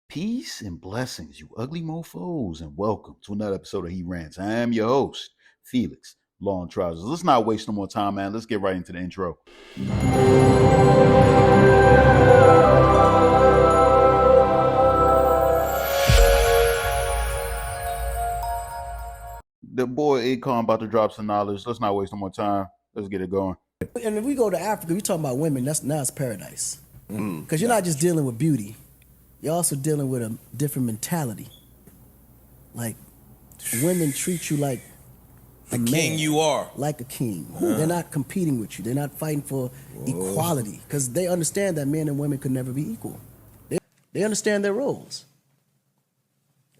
Peace and blessings, you ugly mofos, and welcome to another episode of He Rants. I am your host, Felix Long Trousers. Let's not waste no more time, man. Let's get right into the intro. The boy Akon about to drop some knowledge. Let's not waste no more time. Let's get it going. And if we go to Africa, we talking about women. Now it's paradise, because you're not just dealing with beauty, you're also dealing with a different mentality. Like women treat you like the king you are, like a king. They're not competing with you. They're not fighting for equality, because they understand that men and women could never be equal. They understand their roles.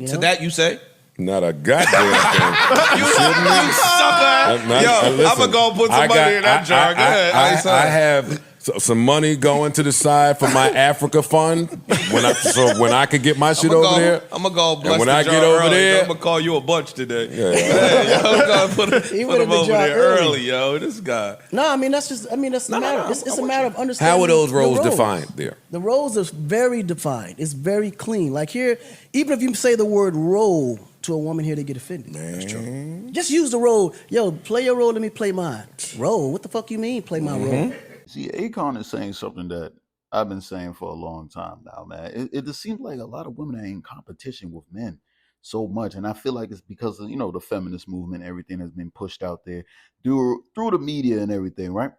To that you say? Not a goddamn thing. You sucker. Yo, I'm going to go put some money in that jar. Go ahead. I have some money going to the side for my Africa fund when I could get my shit over there. I'm going to go bless and when the I jar get over early. there, I'm going to call you a bunch today. Yeah. Hey, yo, I'm going to put him over there early, yo. This guy. No, I mean, that's a matter. It's a matter of understanding. How are those roles defined there? The roles are very defined. It's very clean. Like here, even if you say the word role to a woman here, they get offended. That's true. Just use the role. Yo, play your role, let me play mine. Role? What the fuck you mean, play my role? See, Akon is saying something that I've been saying for a long time now, man. It just seems like a lot of women are in competition with men so much. And I feel like it's because of, the feminist movement, everything has been pushed out there through the media and everything, right?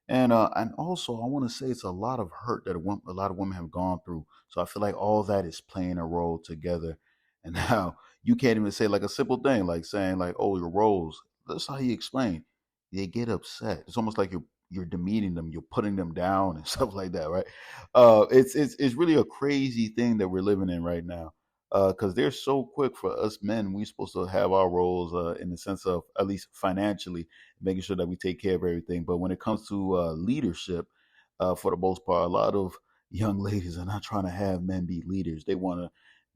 And also, I want to say it's a lot of hurt that a lot of women have gone through. So I feel like all that is playing a role together. And now you can't even say like a simple thing, like saying like, oh, your roles. That's how he explained. They get upset. It's almost like you're demeaning them, you're putting them down and stuff like that, right? It's really a crazy thing that we're living in right now. Because they're so quick for us men. We're supposed to have our roles in the sense of at least financially making sure that we take care of everything. But when it comes to leadership, for the most part, a lot of young ladies are not trying to have men be leaders. They want to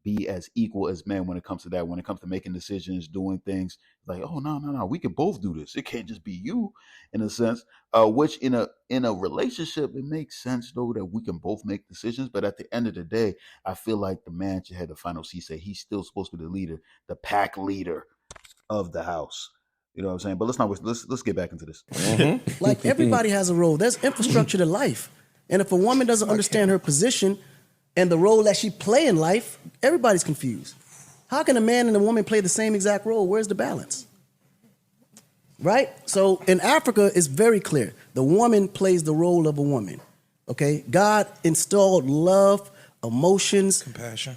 be as equal as men when it comes to that. When it comes to making decisions, doing things, like, oh no, we can both do this. It can't just be you, in a sense. Which in a relationship, it makes sense though that we can both make decisions. But at the end of the day, I feel like the man should have the final say. He's still supposed to be the leader, the pack leader of the house. You know what I'm saying? But let's get back into this. Like everybody has a role. There's infrastructure to life, and if a woman doesn't understand her position and the role that she play in life, everybody's confused. How can a man and a woman play the same exact role? Where's the balance? Right? So in Africa, it's very clear. The woman plays the role of a woman. Okay? God installed love, emotions,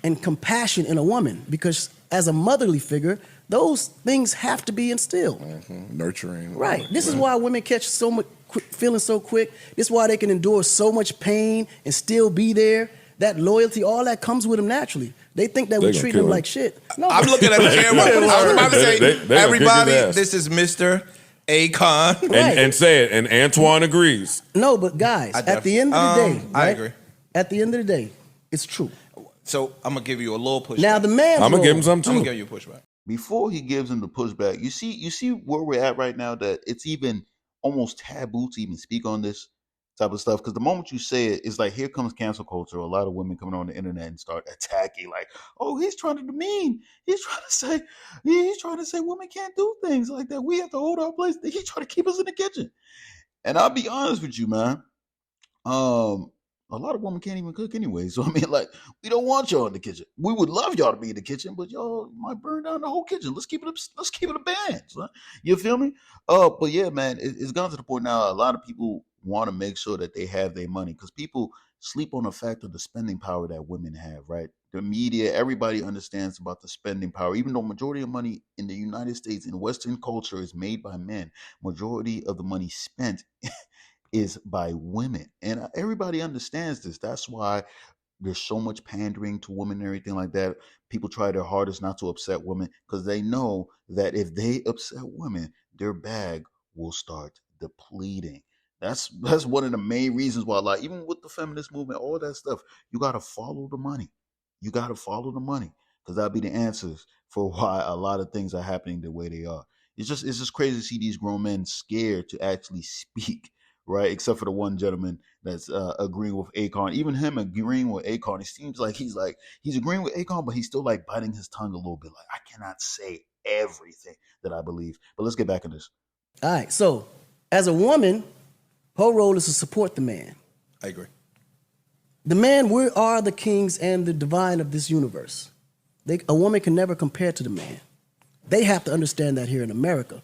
and compassion in a woman, because as a motherly figure, those things have to be instilled. Nurturing. Right. This is why women catch so much feeling so quick. This is why they can endure so much pain and still be there. That loyalty, all that comes with them naturally. They think that we treat them like shit. No, I'm looking at the camera. I was about to say, everybody, this is Mr. Akon. And say it, and Antoine agrees. No, but guys, at the end of the day, I agree. At the end of the day, it's true. So I'm going to give you a little pushback. Now the man's I'm going to give him some too. I'm going to give you a pushback. Before he gives him the pushback, you see where we're at right now, that it's even almost taboo to even speak on this type of stuff, because the moment you say it, it's like, here comes cancel culture. A lot of women coming on the internet and start attacking, like, oh, he's trying to demean. He's trying to say women can't do things like that. We have to hold our place. He's trying to keep us in the kitchen. And I'll be honest with you, man. A lot of women can't even cook anyway. So I mean, like, we don't want y'all in the kitchen. We would love y'all to be in the kitchen, but y'all might burn down the whole kitchen. Let's keep it a band. Son. You feel me? But yeah, man, it's gone to the point now. A lot of people want to make sure that they have their money, because people sleep on the fact of the spending power that women have, right? The media, everybody understands about the spending power. Even though majority of money in the United States in Western culture is made by men, majority of the money spent is by women. And everybody understands this. That's why there's so much pandering to women and everything like that. People try their hardest not to upset women, because they know that if they upset women, their bag will start depleting. That's one of the main reasons why, like, even with the feminist movement, all that stuff, you got to follow the money. You got to follow the money, because that'll be the answers for why a lot of things are happening the way they are. It's just crazy to see these grown men scared to actually speak right? Except for the one gentleman that's agreeing with Akon. Even him agreeing with Akon, it seems like he's agreeing with Akon, but he's still like biting his tongue a little bit. Like, I cannot say everything that I believe. But let's get back in this. All right. So, as a woman, her role is to support the man. I agree. The man, we are the kings and the divine of this universe. A woman can never compare to the man. They have to understand that here in America.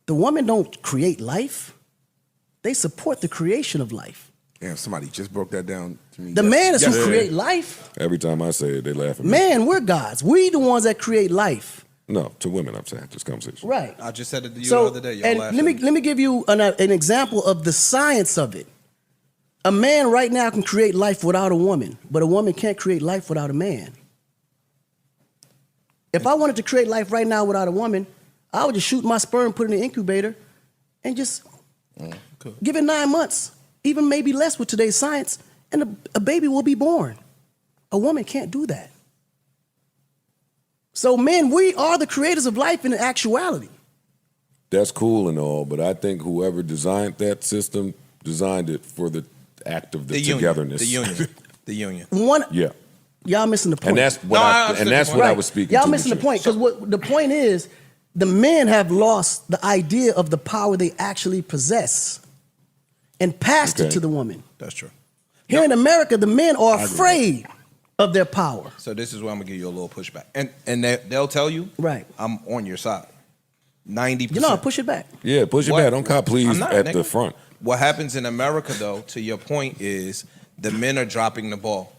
The woman don't create life. They support the creation of life. Damn, somebody just broke that down to me. The man is who create life. Every time I say it, they laugh at me. Man, we're gods. We the ones that create life. No, to women, I'm saying, this conversation. Right. I just said it to you the other day. Y'all and let me give you an example of the science of it. A man right now can create life without a woman, but a woman can't create life without a man. If I wanted to create life right now without a woman, I would just shoot my sperm, put it in the incubator, and just give it 9 months, even maybe less with today's science, and a baby will be born. A woman can't do that. So, men, we are the creators of life in actuality. That's cool and all, but I think whoever designed that system designed it for the act of the togetherness. The union. Yeah. Y'all missing the point. And that's what I was speaking Y'all to. missing the point, because what the point is, the men have lost the idea of the power they actually possess and passed it to the woman. That's true. Here in America, the men are afraid of their power. So this is where I'm gonna give you a little pushback, and they'll tell you, right? I'm on your side. 90%. You know, push it back. Yeah, push it back. Don't cop, please, at the front. What happens in America, though, to your point, is the men are dropping the ball.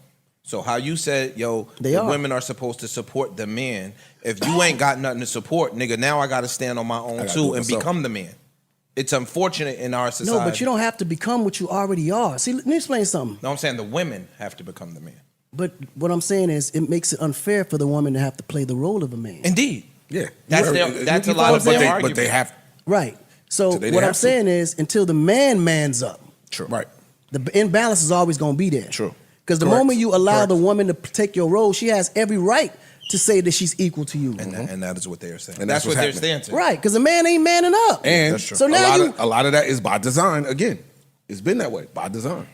So how you said, the women are supposed to support the man. If you ain't got nothing to support, nigga, now I got to stand on my own too and become the man. It's unfortunate in our society. No, but you don't have to become what you already are. See, let me explain something. No, I'm saying the women have to become the man. But what I'm saying is, it makes it unfair for the woman to have to play the role of a man. Indeed. Yeah. That's a lot of their argument. But they have. Right. So what I'm saying is, until the man mans up. True. Right. The imbalance is always going to be there. True. Because the moment you allow the woman to take your role, she has every right to say that she's equal to you. And that is what they are saying. And that's what they're happening. saying. Right, because the man ain't manning up. And so now a lot of that is by design. Again, it's been that way, by design.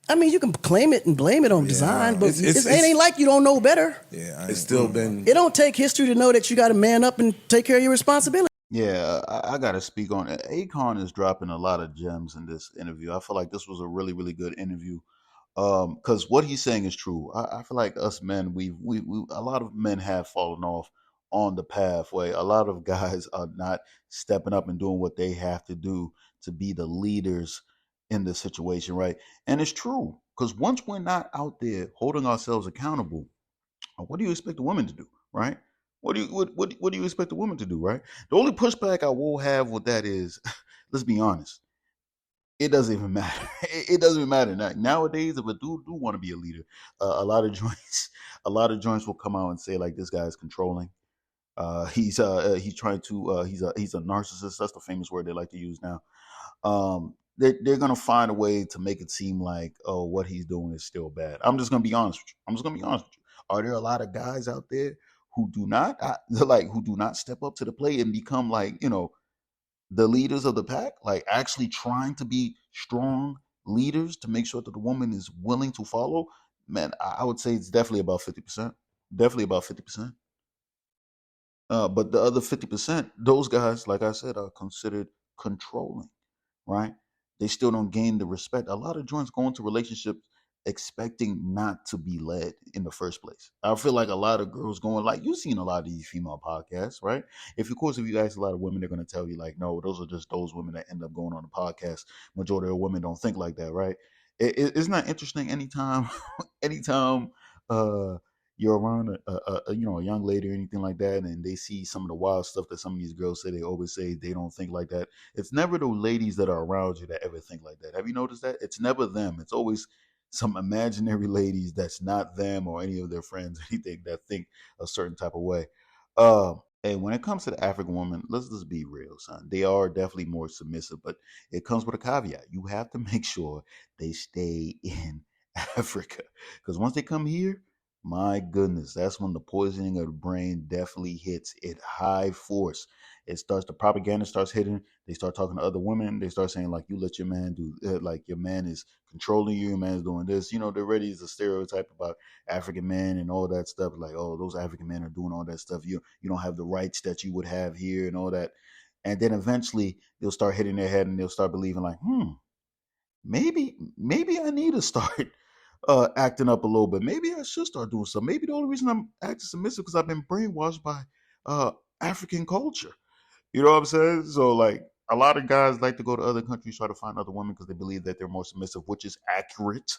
I mean, you can claim it and blame it on design, but it ain't like you don't know better. Yeah, it's still been. It don't take history to know that you got to man up and take care of your responsibility. Yeah, I got to speak on it. Akon is dropping a lot of gems in this interview. I feel like this was a really, really good interview. Because what he's saying is true. I feel like us men, we a lot of men have fallen off on the pathway. A lot of guys are not stepping up and doing what they have to do to be the leaders in the situation, right? And it's true, because once we're not out there holding ourselves accountable, what do you expect the women to do, right? What do you expect the women to do, right? The only pushback I will have with that is, let's be honest, it doesn't even matter. It doesn't even matter. Nowadays, if a dude do want to be a leader, a lot of joints will come out and say like, this guy is controlling. He's trying to he's a narcissist. That's the famous word they like to use now. They're gonna find a way to make it seem like, oh, what he's doing is still bad. I'm just gonna be honest with you. Are there a lot of guys out there who do not step up to the plate and become like, the leaders of the pack, like actually trying to be strong leaders to make sure that the woman is willing to follow? Man, I would say it's definitely about 50%. Definitely about 50%. But the other 50%, those guys, like I said, are considered controlling, right? They still don't gain the respect. A lot of joints go into relationships expecting not to be led in the first place. I feel like a lot of girls going, like, you've seen a lot of these female podcasts, right? If you ask a lot of women, they're going to tell you like, no, those are just those women that end up going on the podcast. Majority of women don't think like that, right? It's not interesting anytime you're around a young lady or anything like that, and they see some of the wild stuff that some of these girls say. They always say they don't think like that. It's never the ladies that are around you that ever think like that. Have you noticed that? It's never them. It's always some imaginary ladies that's not them or any of their friends, anything, that think a certain type of way. And when it comes to the African woman, let's just be real, son. They are definitely more submissive, but it comes with a caveat. You have to make sure they stay in Africa, because once they come here, my goodness, that's when the poisoning of the brain definitely hits at high force. The propaganda starts hitting. They start talking to other women. They start saying like, you let your man do, like your man is controlling you. Your man's doing this. You know, there already is a stereotype about African men and all that stuff. Like, oh, those African men are doing all that stuff. You don't have the rights that you would have here and all that. And then eventually they'll start hitting their head and they'll start believing like, maybe I need to start acting up a little bit. Maybe I should start doing something. Maybe the only reason I'm acting submissive because I've been brainwashed by uh, African culture. You know what I'm saying? So like a lot of guys like to go to other countries, try to find other women because they believe that they're more submissive, which is accurate.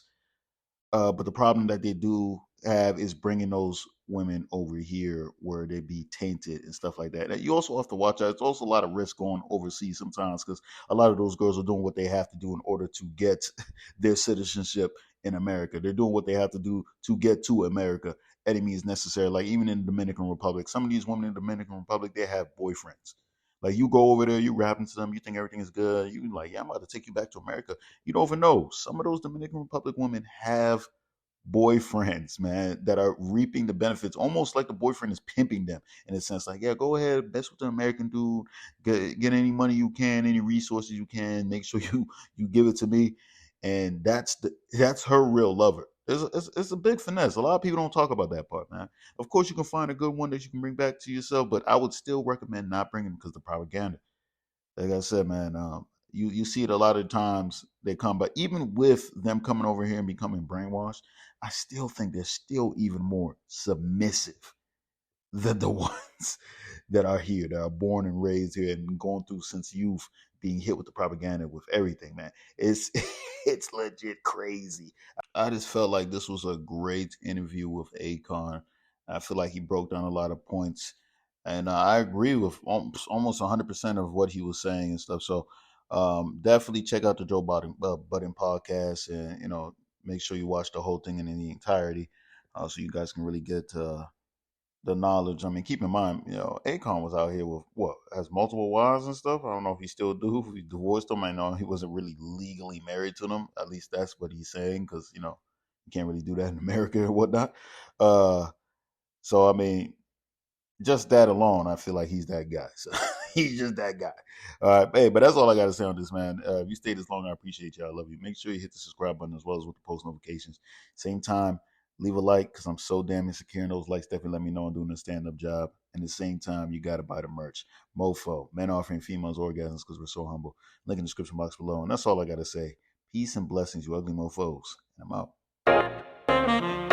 But the problem that they do have is bringing those women over here where they be tainted and stuff like that. And you also have to watch out. It's also a lot of risk going overseas sometimes because a lot of those girls are doing what they have to do in order to get their citizenship in America. They're doing what they have to do to get to America. Any means necessary. Like even in the Dominican Republic, some of these women in the Dominican Republic, they have boyfriends. Like you go over there, you rapping to them, you think everything is good. You like, yeah, I'm about to take you back to America. You don't even know. Some of those Dominican Republic women have boyfriends, man, that are reaping the benefits, almost like the boyfriend is pimping them in a sense. Like, yeah, go ahead, best with the American dude, get any money you can, any resources you can, make sure you give it to me, and that's her real lover. It's a big finesse. A lot of people don't talk about that part, man. Of course, you can find a good one that you can bring back to yourself, but I would still recommend not bringing them because the propaganda. Like I said, man, you see it a lot of times they come, but even with them coming over here and becoming brainwashed, I still think they're still even more submissive than the ones that are here, that are born and raised here and going through since youth, being hit with the propaganda with everything, man. It's it's legit crazy. I just felt like this was a great interview with Akon. I feel like he broke down a lot of points, and I agree with almost 100% of what he was saying and stuff. So definitely check out the Joe Budden podcast, and make sure you watch the whole thing in the entirety, so you guys can really get the knowledge. I mean, keep in mind, Akon was out here with what has multiple wives and stuff. I don't know if he still do. If he divorced them, I know he wasn't really legally married to them. At least that's what he's saying, because you can't really do that in America or whatnot. Uh, so I mean, just that alone, I feel like he's that guy. So he's just that guy. All right, hey, but that's all I got to say on this, man. If you stayed this long, I appreciate you. I love you. Make sure you hit the subscribe button as well as with the post notifications. Same time, leave a like because I'm so damn insecure, and those likes definitely let me know I'm doing a stand-up job. And at the same time, you got to buy the merch. Mofo, men offering females orgasms because we're so humble. Link in the description box below. And that's all I got to say. Peace and blessings, you ugly mofos. And I'm out.